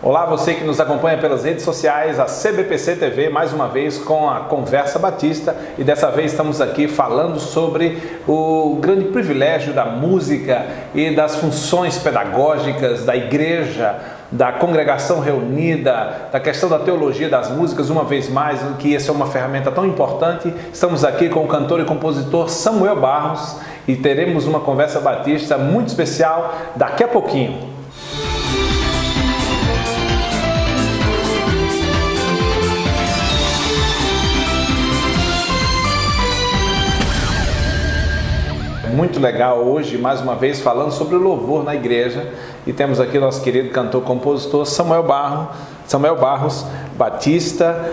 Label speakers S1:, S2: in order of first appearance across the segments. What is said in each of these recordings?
S1: Olá, você que nos acompanha pelas redes sociais, a CBPC TV, mais uma vez com a Conversa Batista, e dessa vez estamos aqui falando sobre o grande privilégio da música e das funções pedagógicas da igreja, da congregação reunida, da questão da teologia das músicas, uma vez mais, que essa é uma ferramenta tão importante. Estamos aqui com o cantor e compositor Samuel Barros e teremos uma Conversa Batista muito especial daqui a pouquinho. Muito legal hoje, mais uma vez, falando sobre o louvor na igreja, e temos aqui nosso querido cantor-compositor Samuel Barros, batista,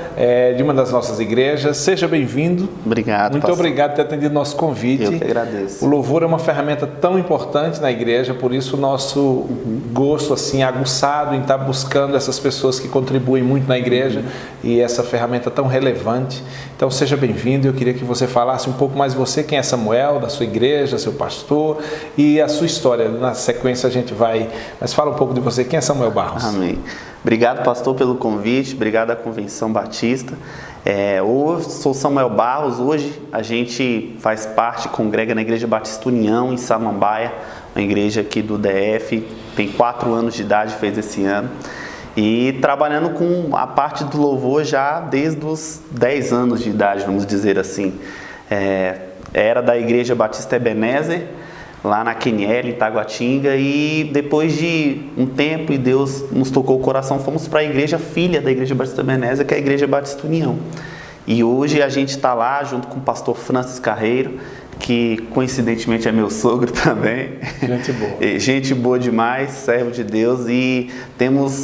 S1: de uma das nossas igrejas. Seja bem-vindo.
S2: Obrigado,
S1: Muito
S2: pastor.
S1: obrigado por ter atendido nosso convite.
S2: Eu que agradeço.
S1: O louvor é uma ferramenta tão importante na igreja, por isso o nosso gosto assim aguçado em estar buscando essas pessoas que contribuem muito na igreja e essa ferramenta tão relevante. Então seja bem-vindo. Eu queria que você falasse um pouco mais de você, quem é Samuel, da sua igreja, seu pastor e a sua história. Na sequência a gente vai, mas fala um pouco de você, quem é Samuel Barros?
S2: Amém. Obrigado, pastor, pelo convite, obrigado à Convenção Batista. Eu sou Samuel Barros, hoje a gente faz parte, congrega na Igreja Batista União, em Samambaia, uma igreja aqui do DF, tem 4 anos de idade, fez esse ano, e trabalhando com a parte do louvor já desde os 10 anos de idade, vamos dizer assim. Era da Igreja Batista Ebenezer, lá na QNL, em Taguatinga, e depois de um tempo e Deus nos tocou o coração, fomos para a igreja filha da Igreja Batista Ebenezer, que é a Igreja Batista União. E hoje a gente está lá junto com o pastor Francis Carreiro, que coincidentemente é meu sogro também.
S1: Gente boa.
S2: Gente boa demais, servo de Deus, e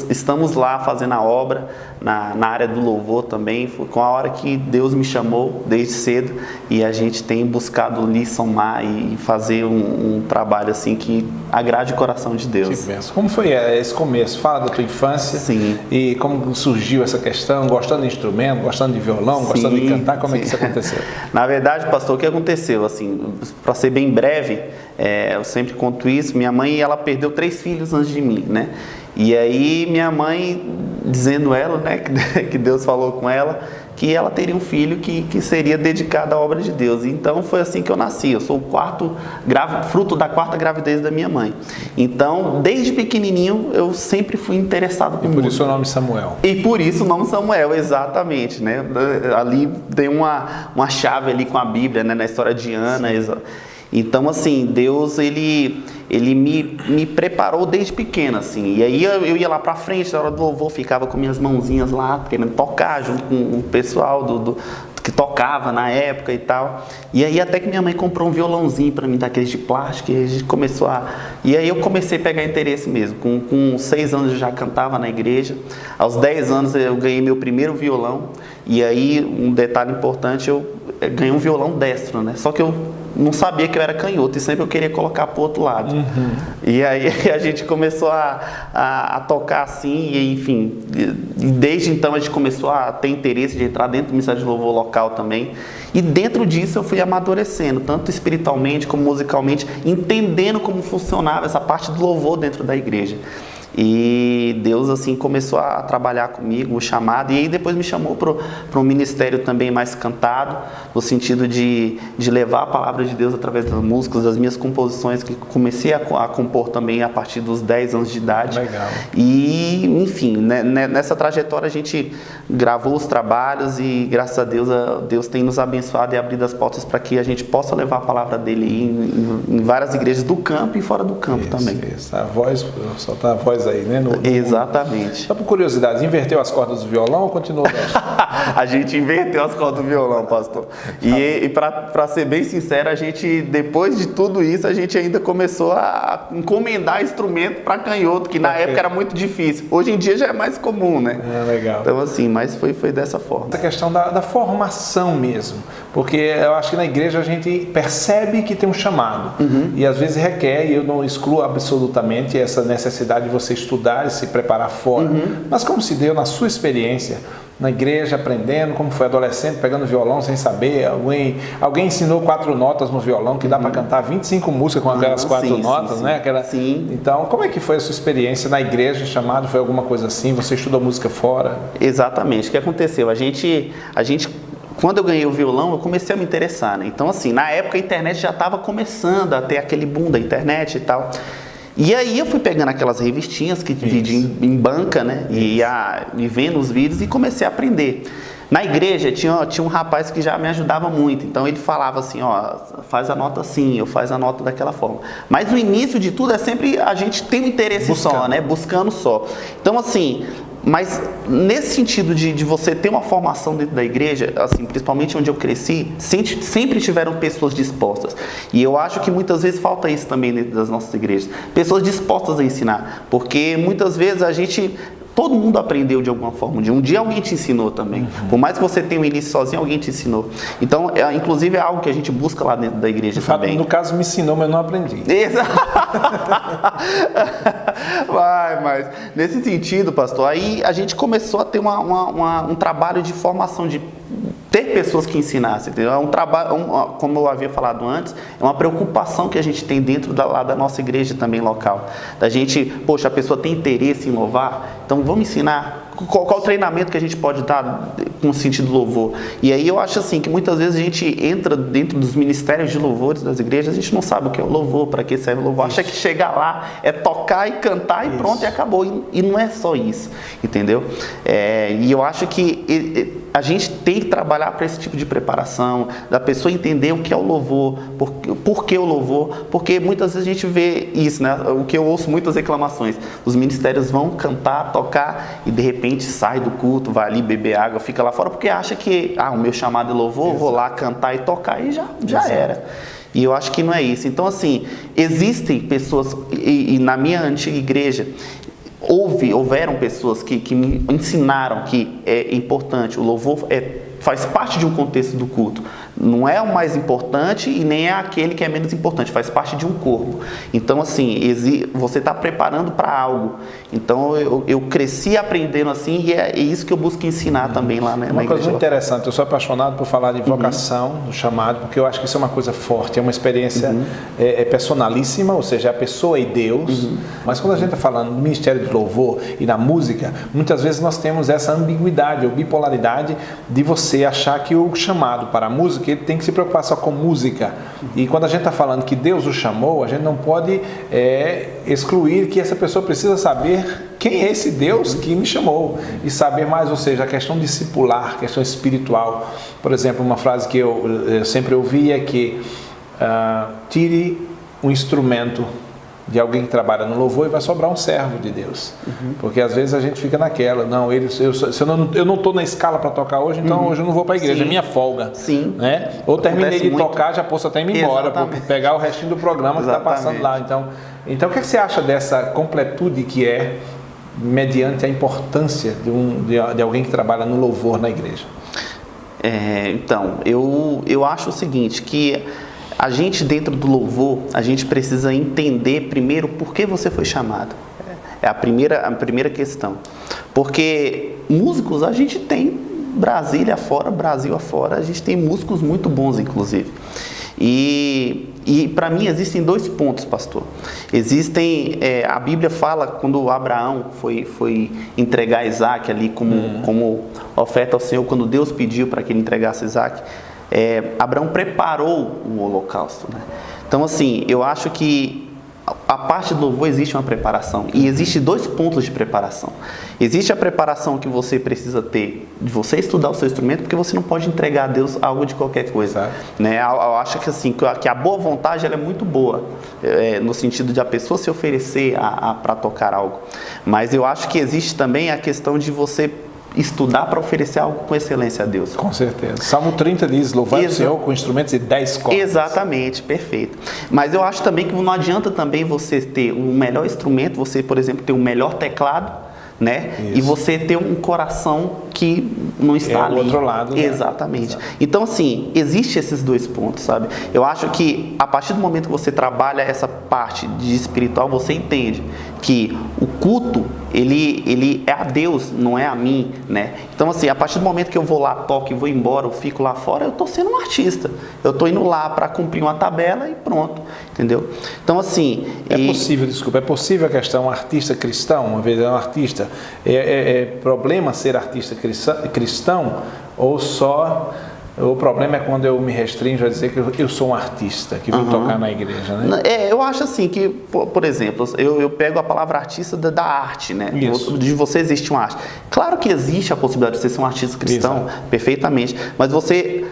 S2: estamos lá fazendo a obra na área do louvor também. Foi com a hora que Deus me chamou desde cedo, e a gente tem buscado lhe somar e fazer um trabalho assim que agrade o coração de Deus.
S1: Que benção. Como foi esse começo? Fala da tua infância.
S2: Sim.
S1: E como surgiu essa questão, gostando de instrumento, gostando de violão, gostando de cantar, como é que isso aconteceu?
S2: Na verdade, pastor, o que aconteceu? Assim, para ser bem breve, eu sempre conto isso. Minha mãe, ela perdeu 3 filhos antes de mim, né? E aí minha mãe, dizendo ela, né, que Deus falou com ela, que ela teria um filho que seria dedicado à obra de Deus. Então foi assim que eu nasci. Eu sou o fruto da 4ª gravidez da minha mãe. Então, desde pequenininho, eu sempre fui interessado por música.
S1: Por isso o nome Samuel.
S2: E por isso o nome Samuel, exatamente, né? Ali tem uma chave ali com a Bíblia, né? Na história de Ana. Então, assim, Deus, ele me preparou desde pequeno, assim. E aí eu ia lá pra frente, na hora do louvor, ficava com minhas mãozinhas lá, querendo tocar, junto com o pessoal que tocava na época e tal. E aí até que minha mãe comprou um violãozinho pra mim, daqueles de plástico, e a gente começou E aí eu comecei a pegar interesse mesmo. Com 6 anos eu já cantava na igreja. Aos 10 anos eu ganhei meu primeiro violão. E aí, um detalhe importante, eu ganhei um violão destro, né? Só que eu não sabia que eu era canhoto e sempre eu queria colocar pro outro lado. E aí a gente começou a tocar assim, e enfim, e desde então a gente começou a ter interesse de entrar dentro do Ministério de Louvor local também. E dentro disso eu fui amadurecendo, tanto espiritualmente como musicalmente, entendendo como funcionava essa parte do louvor dentro da igreja. E Deus assim começou a trabalhar comigo, o chamado, e aí depois me chamou para um ministério também mais cantado, no sentido de levar a palavra de Deus através das músicas, das minhas composições, que comecei a compor também a partir dos 10 anos de idade.
S1: Legal.
S2: E enfim, nessa trajetória a gente gravou os trabalhos e graças a Deus tem nos abençoado e abrido as portas para que a gente possa levar a palavra dele em várias igrejas do campo e fora do campo também.
S1: Isso. A voz, soltar a voz aí, né?
S2: Exatamente.
S1: Só por curiosidade, inverteu as cordas do violão ou continuou destro?
S2: A gente inverteu as cordas do violão, pastor. E para ser bem sincero, a gente, depois de tudo isso, a gente ainda começou a encomendar instrumento para canhoto, que na época era muito difícil. Hoje em dia já é mais comum, né?
S1: Legal.
S2: Então assim, mas foi dessa forma.
S1: Essa questão da formação mesmo. Porque eu acho que na igreja a gente percebe que tem um chamado e às vezes requer, e eu não excluo absolutamente essa necessidade de você estudar e se preparar fora, mas como se deu na sua experiência, na igreja, aprendendo, como foi adolescente, pegando violão sem saber, alguém ensinou 4 notas no violão, que dá para cantar 25 músicas com aquelas 4 notas,
S2: sim,
S1: né? Então, como é que foi a sua experiência na igreja, chamado, foi alguma coisa assim? Você estudou música fora?
S2: Exatamente, o que aconteceu? A gente quando eu ganhei o violão, eu comecei a me interessar, né? Então, assim, na época a internet já estava começando a ter aquele boom da internet e tal. E aí eu fui pegando aquelas revistinhas que dividiam em banca, né? E vendo os vídeos e comecei a aprender. Na igreja tinha um rapaz que já me ajudava muito, então ele falava assim, ó, faz a nota assim, eu faz a nota daquela forma. Mas no início de tudo é sempre a gente tem um interesse só, né? Buscando só. Então, assim, mas nesse sentido de você ter uma formação dentro da igreja, assim, principalmente onde eu cresci, sempre tiveram pessoas dispostas. E eu acho que muitas vezes falta isso também dentro das nossas igrejas. Pessoas dispostas a ensinar. Porque muitas vezes todo mundo aprendeu de alguma forma. Um dia alguém te ensinou também. Por mais que você tenha um início sozinho, alguém te ensinou. Então, inclusive é algo que a gente busca lá dentro da igreja também.
S1: No caso, me ensinou, mas eu não aprendi.
S2: Exato. Mas nesse sentido, pastor, aí a gente começou a ter um trabalho de formação, de ter pessoas que ensinassem, entendeu? É um trabalho, como eu havia falado antes, é uma preocupação que a gente tem dentro da nossa igreja também local. Da gente, poxa, a pessoa tem interesse em louvar, então vamos ensinar. Qual o treinamento que a gente pode dar com sentido louvor? E aí eu acho assim, que muitas vezes a gente entra dentro dos ministérios de louvores das igrejas, a gente não sabe o que é o louvor, para que serve o louvor. Acha que chegar lá é tocar e cantar e pronto, e acabou. E não é só isso, entendeu? E eu acho que a gente tem que trabalhar para esse tipo de preparação, da pessoa entender o que é o louvor, por que o louvor, porque muitas vezes a gente vê isso, né? O que eu ouço muitas reclamações, os ministérios vão cantar, tocar e de repente sai do culto, vai ali beber água, fica lá fora porque acha que o meu chamado é louvor, vou lá cantar e tocar e já era. E eu acho que não é isso. Então, assim, existem pessoas, e na minha antiga igreja, houveram pessoas que me ensinaram que é importante, o louvor faz parte de um contexto do culto. Não é o mais importante e nem é aquele que é menos importante, faz parte de um corpo. Então, assim, você está preparando para algo. Então, eu cresci aprendendo assim e é isso que eu busco ensinar também lá na igreja.
S1: Uma coisa muito interessante, eu sou apaixonado por falar de vocação, do chamado, porque eu acho que isso é uma coisa forte, é uma experiência personalíssima, ou seja, a pessoa e Deus. Mas quando a gente está falando do ministério de louvor e na música, muitas vezes nós temos essa ambiguidade ou bipolaridade de você achar que o chamado para a música, ele tem que se preocupar só com música. E quando a gente está falando que Deus o chamou, a gente não pode excluir que essa pessoa precisa saber quem é esse Deus que me chamou e saber mais, ou seja, a questão discipular, a questão espiritual. Por exemplo, uma frase que eu sempre ouvi é que tire um instrumento de alguém que trabalha no louvor e vai sobrar um servo de Deus. Porque às vezes a gente fica naquela, eu não estou na escala para tocar hoje, então hoje eu não vou para a igreja, é minha folga.
S2: Sim.
S1: Né? Ou terminei de tocar, já posso até ir embora, para pegar o restinho do programa que está passando lá. Então o que você acha dessa completude que é mediante a importância de alguém que trabalha no louvor na igreja?
S2: Então, eu acho o seguinte, que a gente dentro do louvor, a gente precisa entender primeiro por que você foi chamado. É a primeira questão. Porque músicos a gente tem, Brasília afora, Brasil afora, a gente tem músicos muito bons, inclusive. E para mim existem 2 pontos, pastor. A Bíblia fala quando Abraão foi entregar Isaac ali como oferta ao Senhor, quando Deus pediu para que ele entregasse Isaac, Abraão preparou o holocausto, né? Então, assim, eu acho que a parte do louvor existe uma preparação. E existe 2 pontos de preparação. Existe a preparação que você precisa ter de você estudar o seu instrumento, porque você não pode entregar a Deus algo de qualquer coisa. Né? Eu acho que, assim, que a boa vontade ela é muito boa, no sentido de a pessoa se oferecer para tocar algo. Mas eu acho que existe também a questão de você estudar para oferecer algo com excelência a Deus.
S1: Com certeza. Salmo 30 diz, louvai o Senhor com instrumentos de 10 cordas.
S2: Exatamente, perfeito. Mas eu acho também que não adianta também você ter um melhor instrumento, você, por exemplo, ter um melhor teclado, né? Isso. E você ter um coração que não está ali.
S1: É o outro lado.
S2: Exatamente. Então, assim, existe esses dois pontos, sabe? Eu acho que a partir do momento que você trabalha essa parte de espiritual, você entende que o culto, ele é a Deus, não é a mim, né? Então, assim, a partir do momento que eu vou lá, toco e vou embora, eu fico lá fora, eu estou sendo um artista. Eu estou indo lá para cumprir uma tabela e pronto, entendeu? Então, assim...
S1: É possível a questão artista cristão, uma vez é um artista, é problema ser artista cristão ou só... O problema é quando eu me restringo a dizer que eu sou um artista, que vim tocar na igreja, né?
S2: Eu acho assim que, por exemplo, eu pego a palavra artista da arte, né?
S1: Isso.
S2: De você existe uma arte. Claro que existe a possibilidade de você ser um artista cristão,
S1: Exato.
S2: Perfeitamente. Mas você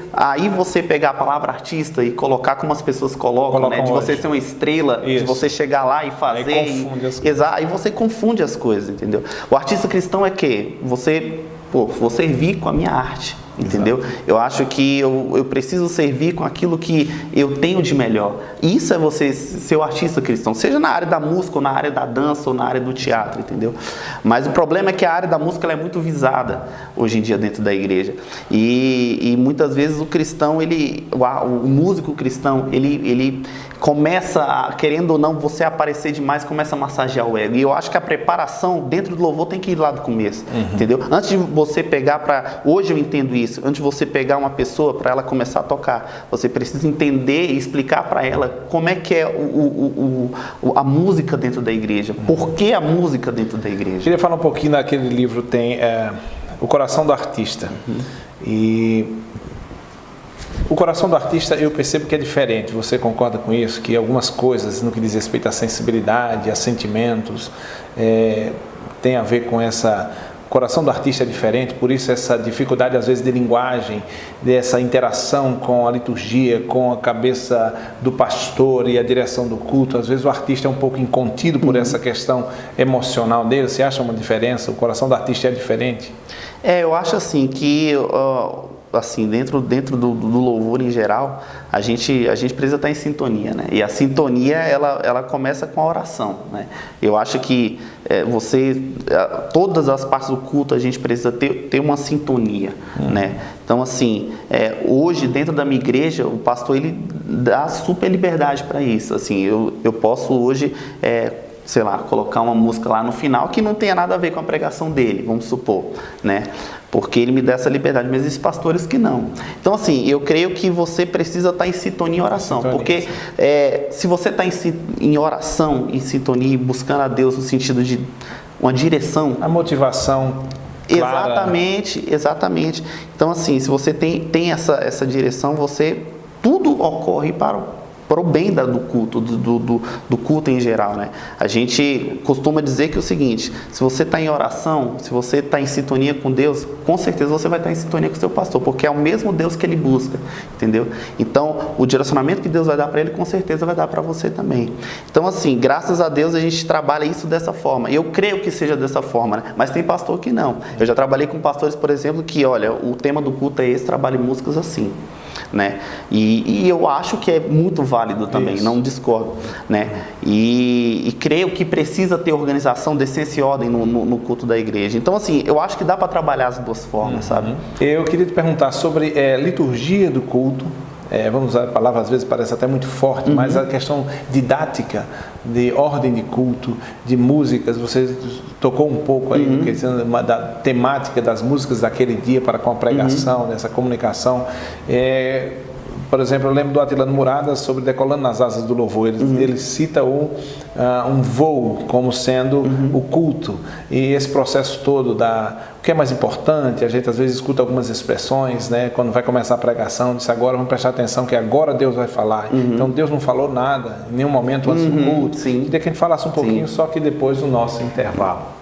S2: pegar a palavra artista e colocar como as pessoas colocam, né? De você ser uma estrela,
S1: Isso.
S2: de você chegar lá e fazer.
S1: Aí confunde as coisas.
S2: Aí você confunde as coisas, entendeu? O artista cristão é que vou servir com a minha arte. Entendeu? Exato. Eu acho que eu preciso servir com aquilo que eu tenho de melhor. Isso é você ser o artista cristão, seja na área da música, ou na área da dança, ou na área do teatro, entendeu? Mas o problema é que a área da música ela é muito visada hoje em dia dentro da igreja. E muitas vezes o cristão, o músico cristão, ele começa, querendo ou não, você aparecer demais, começa a massagear o ego. E eu acho que a preparação dentro do louvor tem que ir lá do começo, entendeu? Antes de você pegar hoje eu entendo isso, antes de você pegar uma pessoa para ela começar a tocar, você precisa entender e explicar para ela como é que é a música dentro da igreja, por que a música dentro da igreja.
S1: Eu queria falar um pouquinho daquele livro, tem O Coração do Artista. E o coração do artista eu percebo que é diferente, você concorda com isso? Que algumas coisas no que diz respeito à sensibilidade, a sentimentos, tem a ver com essa... O coração do artista é diferente, por isso essa dificuldade às vezes de linguagem, dessa interação com a liturgia, com a cabeça do pastor e a direção do culto. Às vezes o artista é um pouco incontido por essa questão emocional dele. Você acha uma diferença? O coração do artista é diferente?
S2: Eu acho assim que... assim, dentro do louvor em geral, a gente precisa estar em sintonia, né? E a sintonia, ela começa com a oração, né? Eu acho que todas as partes do culto, a gente precisa ter uma sintonia, né? Então, assim, hoje, dentro da minha igreja, o pastor, ele dá super liberdade para isso. Assim, eu posso hoje... sei lá, colocar uma música lá no final que não tenha nada a ver com a pregação dele, vamos supor, né? Porque ele me dá essa liberdade, mas existem pastores que não. Então, assim, eu creio que você precisa estar em sintonia em oração, porque se você está em oração, em sintonia, buscando a Deus no sentido de uma direção... A
S1: motivação clara.
S2: Exatamente. Então, assim, se você tem essa direção, tudo ocorre para o bem do culto, do culto em geral, né? A gente costuma dizer que é o seguinte: se você está em oração, se você está em sintonia com Deus, com certeza você vai estar em sintonia com o seu pastor, porque é o mesmo Deus que ele busca, entendeu? Então, o direcionamento que Deus vai dar para ele, com certeza vai dar para você também. Então, assim, graças a Deus a gente trabalha isso dessa forma. Eu creio que seja dessa forma, né? Mas tem pastor que não. Eu já trabalhei com pastores, por exemplo, que, olha, o tema do culto é esse, trabalhe músicas assim, né? E eu acho que é muito válido também, isso. Não discordo, né? E creio que precisa ter organização, decência e ordem no culto da igreja. Então, assim, eu acho que dá para trabalhar as duas formas, sabe?
S1: Eu queria te perguntar sobre liturgia do culto. Vamos usar a palavra, às vezes parece até muito forte, mas a questão didática, de ordem de culto, de músicas, você tocou um pouco aí da temática das músicas daquele dia para com a pregação, dessa comunicação. Por exemplo, eu lembro do Atilano Murada sobre Decolando nas Asas do Louvor. Ele cita um voo como sendo o culto. E esse processo todo o que é mais importante, a gente às vezes escuta algumas expressões, né? Quando vai começar a pregação, diz agora vamos prestar atenção que agora Deus vai falar. Então Deus não falou nada em nenhum momento antes do culto. Queria que a gente falasse um pouquinho, só que depois do nosso intervalo.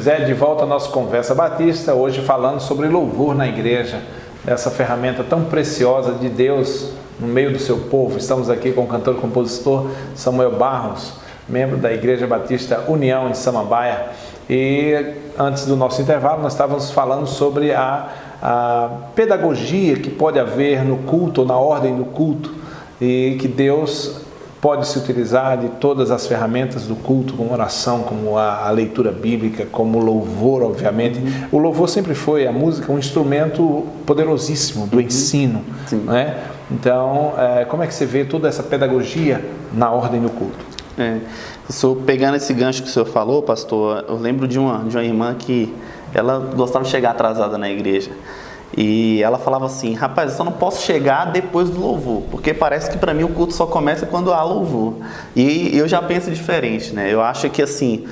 S1: Pois é, de volta à nossa Conversa Batista, hoje falando sobre louvor na igreja, essa ferramenta tão preciosa de Deus no meio do seu povo. Estamos aqui com o cantor e compositor Samuel Barros, membro da Igreja Batista União em Samambaia. E antes do nosso intervalo, nós estávamos falando sobre a pedagogia que pode haver no culto, ou na ordem do culto, e que Deus pode se utilizar de todas as ferramentas do culto, como oração, como a leitura bíblica, como louvor, obviamente. O louvor sempre foi, a música, um instrumento poderosíssimo do ensino, né? Então, como é que você vê toda essa pedagogia na ordem do culto?
S2: Pegando esse gancho que o senhor falou, pastor, eu lembro de uma irmã que ela gostava de chegar atrasada na igreja. E ela falava assim: rapaz, eu só não posso chegar depois do louvor, porque parece que para mim o culto só começa quando há louvor. E eu já penso diferente, né? Eu acho que assim,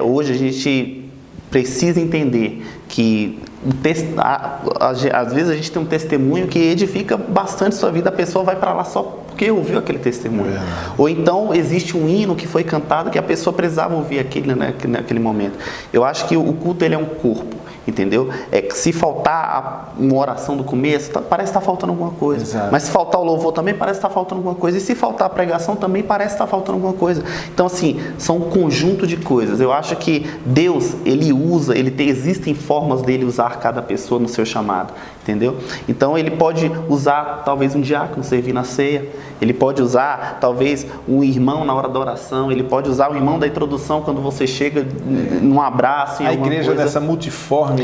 S2: hoje a gente precisa entender que às vezes a gente tem um testemunho que edifica bastante sua vida, a pessoa vai para lá só porque ouviu aquele testemunho. Ou então existe um hino que foi cantado que a pessoa precisava ouvir naquele momento. Eu acho que o culto, ele é um corpo, entendeu? Se faltar uma oração do começo, parece que está faltando alguma coisa.
S1: Exato.
S2: Mas se faltar o louvor também, parece que está faltando alguma coisa. E se faltar a pregação também, parece que está faltando alguma coisa. Então, assim, são um conjunto de coisas. Eu acho que Deus, Ele usa, existem formas dele usar cada pessoa no seu chamado, entendeu? Então, Ele pode usar, talvez, um diácono servir na ceia. Ele pode usar, talvez, um irmão na hora da oração. Ele pode usar o irmão da introdução quando você chega num abraço, em alguma coisa.
S1: A igreja dessa multiforme,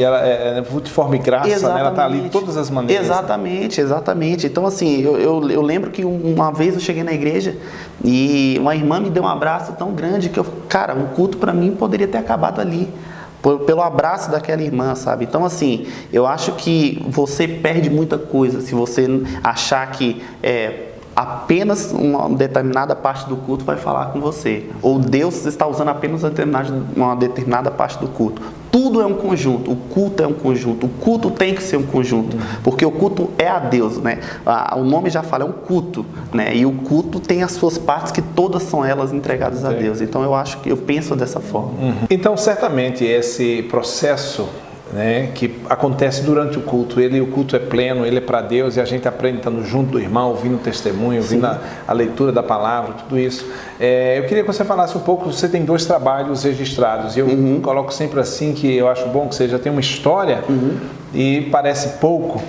S1: multiforme graça, né? Ela está ali de todas as maneiras.
S2: Exatamente. Então, assim, eu lembro que uma vez eu cheguei na igreja e uma irmã me deu um abraço tão grande que o culto para mim poderia ter acabado ali, pelo abraço daquela irmã, sabe? Então, assim, eu acho que você perde muita coisa se você achar que apenas uma determinada parte do culto vai falar com você, ou Deus está usando apenas uma determinada parte do culto. Tudo é um conjunto, o culto é um conjunto, o culto tem que ser um conjunto, porque o culto é a Deus, né? O nome já fala, é um culto, né? E o culto tem as suas partes que todas são elas entregadas a Deus. Então eu penso dessa forma.
S1: Então, certamente esse processo, né, que acontece durante o culto, o culto é pleno, ele é para Deus, e a gente aprende estando junto do irmão, ouvindo o testemunho, ouvindo a leitura da palavra, tudo isso. Eu queria que você falasse um pouco. Você tem 2 trabalhos registrados, e eu coloco sempre assim, que eu acho bom que você já tem uma história, e parece pouco,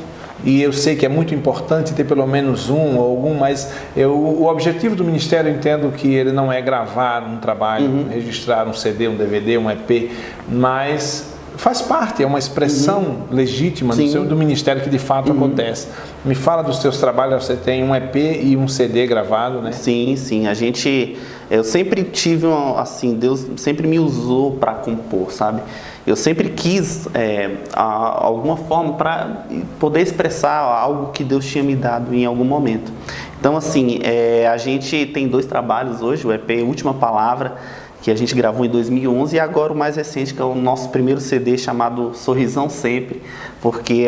S1: e eu sei que é muito importante ter pelo menos um ou algum, mas o objetivo do ministério, eu entendo que ele não é gravar um trabalho, registrar um CD, um DVD, um EP, mas faz parte, é uma expressão legítima do ministério que de fato acontece. Me fala dos seus trabalhos. Você tem um EP e um CD gravado, né?
S2: Sim. Eu sempre tive Deus sempre me usou para compor, sabe? Eu sempre quis alguma forma para poder expressar algo que Deus tinha me dado em algum momento. Então, assim, a gente tem 2 trabalhos hoje, o EP Última Palavra, que a gente gravou em 2011, e agora o mais recente, que é o nosso primeiro CD, chamado Sorrisão Sempre, porque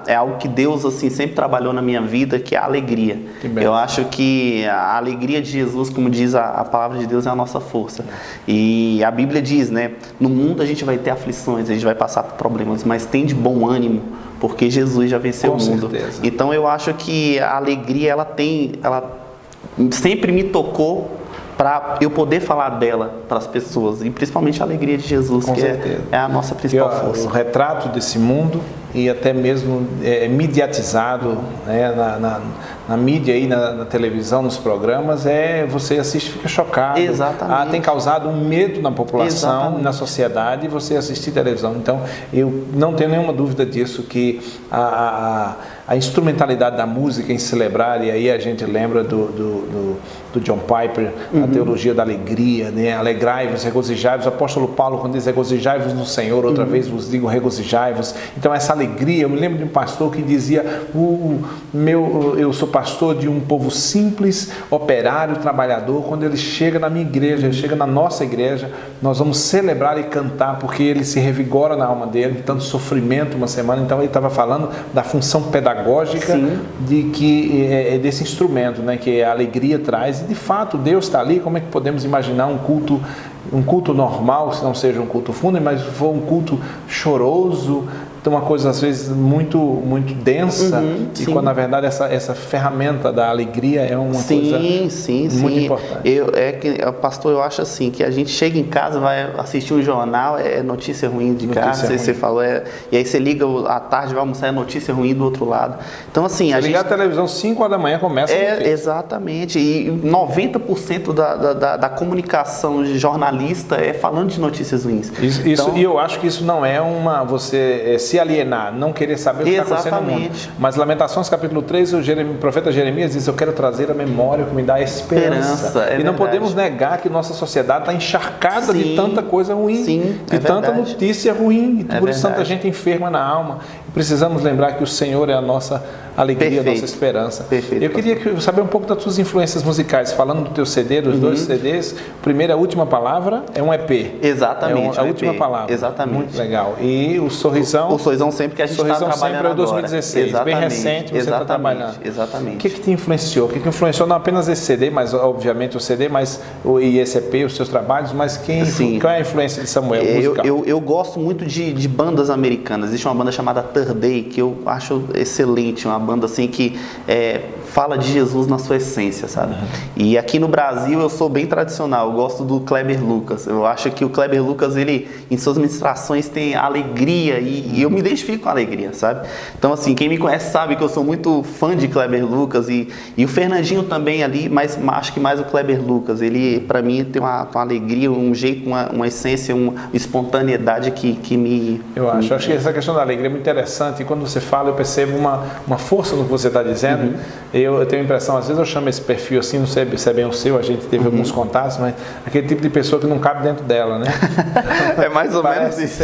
S2: é algo que Deus, assim, sempre trabalhou na minha vida, que é a alegria. Eu acho que a alegria de Jesus, como diz a palavra de Deus, é a nossa força. E a Bíblia diz, né, no mundo a gente vai ter aflições, a gente vai passar por problemas, mas tem de bom ânimo, porque Jesus já venceu o mundo.
S1: Certeza.
S2: Então eu acho que a alegria, ela sempre me tocou para eu poder falar dela para as pessoas, e principalmente a alegria de Jesus,
S1: com
S2: que
S1: certeza.
S2: é a nossa principal força.
S1: O retrato desse mundo, e até mesmo mediatizado, né, na mídia, aí, na televisão, nos programas, você assiste e fica chocado.
S2: Exatamente.
S1: Tem causado um medo na população,
S2: Exatamente.
S1: Na sociedade, você assistir televisão. Então, eu não tenho nenhuma dúvida disso, que a instrumentalidade da música em celebrar, e aí a gente lembra do John Piper, a teologia da alegria, né? Alegrai-vos, regozijai-vos. O apóstolo Paulo, quando diz regozijai-vos no Senhor, outra vez vos digo regozijai-vos. Então, essa alegria, eu me lembro de um pastor que dizia: eu sou pastor de um povo simples, operário, trabalhador. Quando ele chega na minha igreja, ele chega na nossa igreja, nós vamos celebrar e cantar, porque ele se revigora na alma dele, de tanto sofrimento uma semana. Então, ele estava falando da função pedagógica pedagógica desse instrumento, né, que a alegria traz. E de fato Deus está ali. Como é que podemos imaginar um culto normal, se não seja um culto fúnebre, mas for um culto choroso, uma coisa às vezes muito densa, e quando na verdade essa ferramenta da alegria é uma coisa muito importante.
S2: Pastor, eu acho assim, que a gente chega em casa, vai assistir um jornal, é notícia ruim de casa, você falou, e aí você liga à tarde, vai almoçar, é notícia ruim do outro lado. Então assim,
S1: a ligar a televisão 5 horas da manhã começa
S2: exatamente, e 90% da comunicação jornalista é falando de notícias ruins.
S1: E eu acho que isso não é você se alienar, não querer saber o que está acontecendo no mundo. Mas Lamentações capítulo 3, o profeta Jeremias diz: eu quero trazer a memória que me dá esperança. E não podemos negar que nossa sociedade está encharcada de tanta coisa ruim, de tanta notícia ruim, e por isso tanta gente enferma na alma. E precisamos lembrar que o Senhor é a nossa alegria, a nossa esperança. Eu queria saber um pouco das suas influências musicais, falando do teu CD, dos 2 CDs. Primeiro, a última palavra é um EP.
S2: Exatamente.
S1: A última palavra.
S2: Exatamente.
S1: Muito legal. E o Sorrisão.
S2: O Sorrisão Sempre, que a gente está trabalhando
S1: agora. 2016, bem recente, você está trabalhando.
S2: Exatamente.
S1: O que te influenciou? O que influenciou não apenas esse CD, mas obviamente o CD, e esse EP, os seus trabalhos, mas qual é a influência de Samuel musical?
S2: Eu gosto muito de bandas americanas. Existe uma banda chamada Third Day, que eu acho excelente, uma banda assim que fala de Jesus na sua essência, sabe? E aqui no Brasil eu sou bem tradicional, eu gosto do Kleber Lucas. Eu acho que o Kleber Lucas, ele em suas ministrações tem alegria, e eu me identifico com a alegria, sabe? Então assim, quem me conhece sabe que eu sou muito fã de Kleber Lucas, e o Fernandinho também ali, mas acho que mais o Kleber Lucas. Ele, para mim, tem uma alegria, um jeito, uma essência, uma espontaneidade que me...
S1: Eu acho que essa questão da alegria é muito interessante, e quando você fala eu percebo uma força no que você está dizendo. Eu tenho a impressão, às vezes eu chamo esse perfil assim, não sei se é bem o seu, a gente teve alguns contatos, mas aquele tipo de pessoa que não cabe dentro dela, né?
S2: É mais ou menos isso.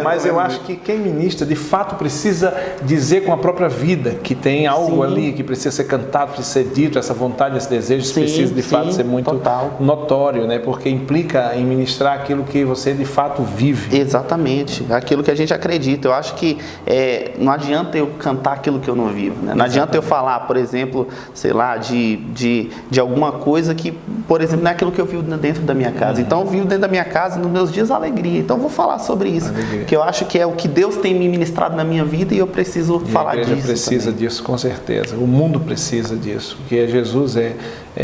S1: Mas eu acho que quem ministra, de fato, precisa dizer com a própria vida que tem algo ali que precisa ser cantado, precisa ser dito, essa vontade, esse desejo precisa de fato ser muito notório, né? Porque implica em ministrar aquilo que você de fato vive.
S2: Exatamente, aquilo que a gente acredita. Eu acho que não adianta eu cantar aquilo que eu não vivo, né? Não adianta eu falar, por exemplo, sei lá, de alguma coisa que, por exemplo, não é aquilo que eu vivo dentro da minha casa. Então eu vivo dentro da minha casa, nos meus dias, alegria. Então eu vou falar sobre isso, que eu acho que é o que Deus tem me ministrado na minha vida, e eu preciso falar disso. A igreja
S1: precisa disso, com certeza. O mundo precisa disso, porque Jesus é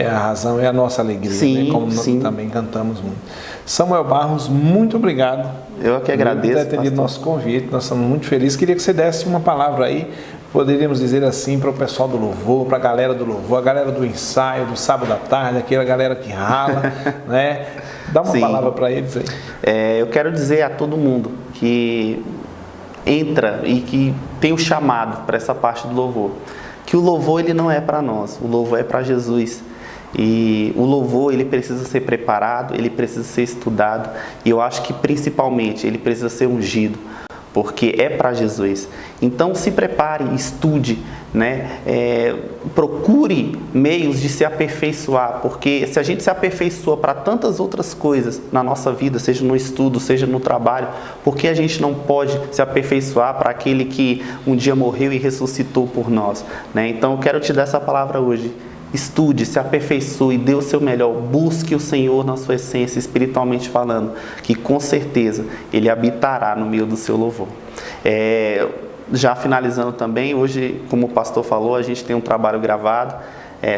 S1: a razão, é a nossa alegria, né? Como nós também cantamos muito. Samuel Barros, muito obrigado.
S2: Eu que agradeço,
S1: por ter atendido nosso convite, nós estamos muito felizes. Queria que você desse uma palavra aí, poderíamos dizer assim, para o pessoal do louvor, para a galera do louvor, a galera do ensaio, do sábado à tarde, aquela galera que rala, né? Dá uma palavra para eles aí.
S2: Eu quero dizer a todo mundo que entra e que tem o chamado para essa parte do louvor, que o louvor ele não é para nós, o louvor é para Jesus. E o louvor ele precisa ser preparado, ele precisa ser estudado, e eu acho que principalmente ele precisa ser ungido, porque é para Jesus. Então se prepare, estude, né? Procure meios de se aperfeiçoar, porque se a gente se aperfeiçoa para tantas outras coisas na nossa vida, seja no estudo, seja no trabalho, por que a gente não pode se aperfeiçoar para aquele que um dia morreu e ressuscitou por nós, né? Então eu quero te dar essa palavra hoje. Estude, se aperfeiçoe, dê o seu melhor, busque o Senhor na sua essência, espiritualmente falando, que com certeza Ele habitará no meio do seu louvor. Já finalizando também, hoje, como o pastor falou, a gente tem um trabalho gravado,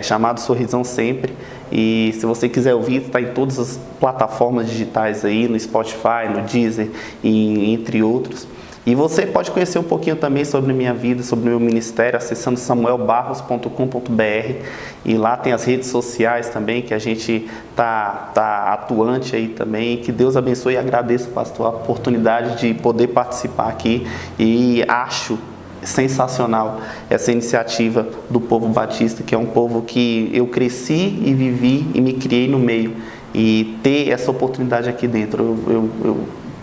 S2: chamado Sorrisão Sempre, e se você quiser ouvir, está em todas as plataformas digitais aí, no Spotify, no Deezer, e entre outros. E você pode conhecer um pouquinho também sobre a minha vida, sobre o meu ministério, acessando samuelbarros.com.br, e lá tem as redes sociais também, que a gente tá atuante aí também. Que Deus abençoe, e agradeço, pastor, a oportunidade de poder participar aqui, e acho sensacional essa iniciativa do povo batista, que é um povo que eu cresci e vivi e me criei no meio, e ter essa oportunidade aqui dentro, eu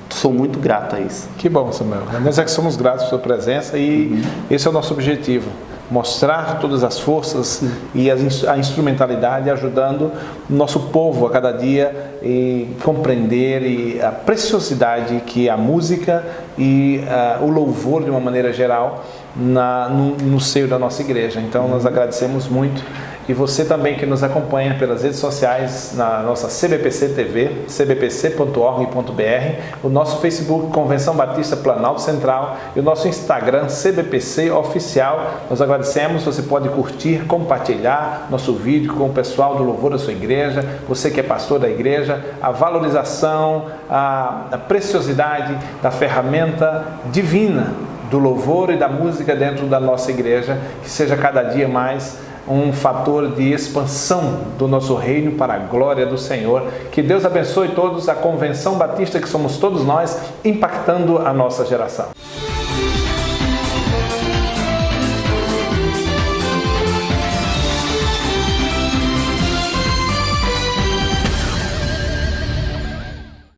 S2: sou muito grato a isso.
S1: Que bom, Samuel. Nós é que somos gratos pela sua presença, e esse é o nosso objetivo. Mostrar todas as forças e a instrumentalidade, ajudando o nosso povo a cada dia e compreender a preciosidade que a música e o louvor, de uma maneira geral, no seio da nossa igreja. Então nós agradecemos muito. E você também que nos acompanha pelas redes sociais, na nossa CBPC TV, cbpc.org.br, o nosso Facebook Convenção Batista Planalto Central e o nosso Instagram CBPC Oficial. Nós agradecemos, você pode curtir, compartilhar nosso vídeo com o pessoal do louvor da sua igreja, você que é pastor da igreja, a valorização, a preciosidade da ferramenta divina do louvor e da música dentro da nossa igreja, que seja cada dia mais um fator de expansão do nosso reino para a glória do Senhor. Que Deus abençoe todos, a Convenção Batista que somos todos nós, impactando a nossa geração.